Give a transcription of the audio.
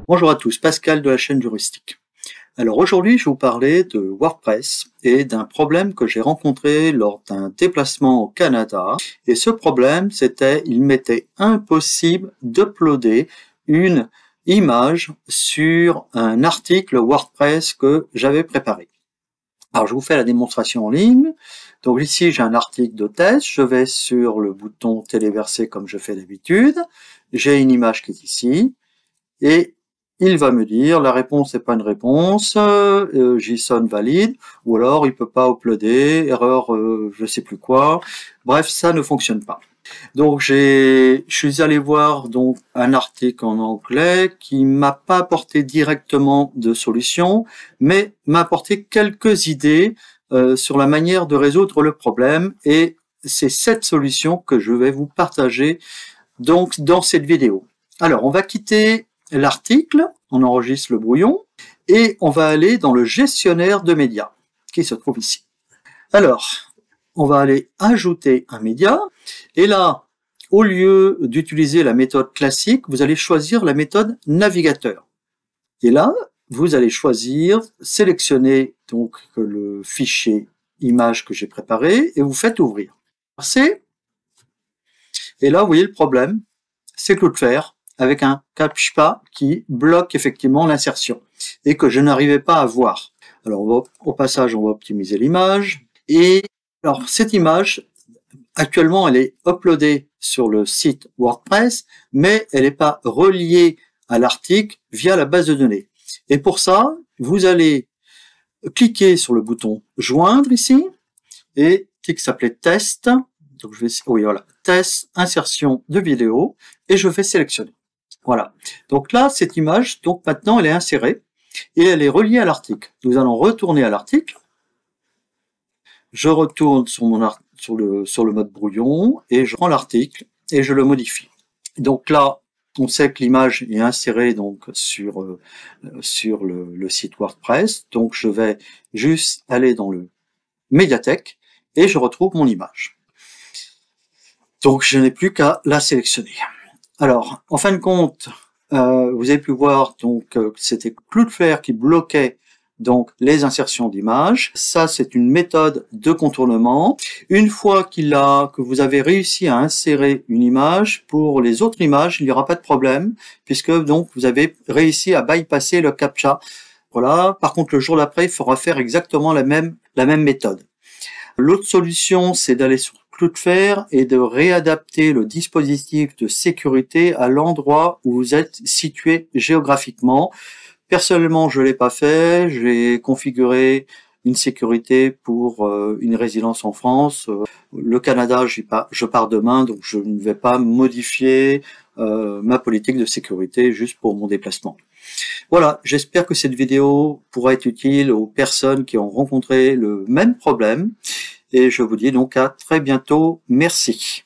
Bonjour à tous, Pascal de la chaîne Juristique. Alors aujourd'hui, je vais vous parler de WordPress et d'un problème que j'ai rencontré lors d'un déplacement au Canada. Et ce problème, c'était il m'était impossible d'uploader une image sur un article WordPress que j'avais préparé. Alors je vous fais la démonstration en ligne. Donc ici, j'ai un article de test. Je vais sur le bouton téléverser comme je fais d'habitude. J'ai une image qui est ici. Et il va me dire la réponse n'est pas une réponse, JSON valide, ou alors il peut pas uploader, erreur je sais plus quoi. Bref, ça ne fonctionne pas. Donc je suis allé voir donc un article en anglais qui m'a pas apporté directement de solution, mais m'a apporté quelques idées sur la manière de résoudre le problème, et c'est cette solution que je vais vous partager donc dans cette vidéo. Alors on va quitter l'article, on enregistre le brouillon, et on va aller dans le gestionnaire de médias, qui se trouve ici. Alors, on va aller ajouter un média, et là, au lieu d'utiliser la méthode classique, vous allez choisir la méthode navigateur. Et là, vous allez choisir, sélectionner donc le fichier image que j'ai préparé, et vous faites ouvrir. Et là, vous voyez le problème, c'est Cloudflare, avec un CAPTCHA qui bloque effectivement l'insertion et que je n'arrivais pas à voir. Alors au passage, on va optimiser l'image. Et alors cette image, actuellement, elle est uploadée sur le site WordPress, mais elle n'est pas reliée à l'article via la base de données. Et pour ça, vous allez cliquer sur le bouton joindre ici, et qui s'appelait test. Donc je vais, oui voilà, test, insertion de vidéo, et je vais sélectionner. Voilà. Donc là, cette image, donc maintenant, elle est insérée et elle est reliée à l'article. Nous allons retourner à l'article. Je retourne sur le mode brouillon et je prends l'article et je le modifie. Donc là, on sait que l'image est insérée donc sur le site WordPress. Donc je vais juste aller dans le médiathèque et je retrouve mon image. Donc je n'ai plus qu'à la sélectionner. Alors, en fin de compte, vous avez pu voir donc que c'était Cloudflare qui bloquait donc les insertions d'images. Ça, c'est une méthode de contournement. Une fois que vous avez réussi à insérer une image, pour les autres images, il n'y aura pas de problème, puisque donc vous avez réussi à bypasser le CAPTCHA. Voilà. Par contre, le jour d'après, il faudra faire exactement la même méthode. L'autre solution, c'est d'aller sur Cloudflare et de réadapter le dispositif de sécurité à l'endroit où vous êtes situé géographiquement. Personnellement, je l'ai pas fait. J'ai configuré une sécurité pour une résidence en France. Le Canada, je pars demain, donc je ne vais pas modifier ma politique de sécurité juste pour mon déplacement. Voilà, j'espère que cette vidéo pourra être utile aux personnes qui ont rencontré le même problème. Et je vous dis donc à très bientôt. Merci.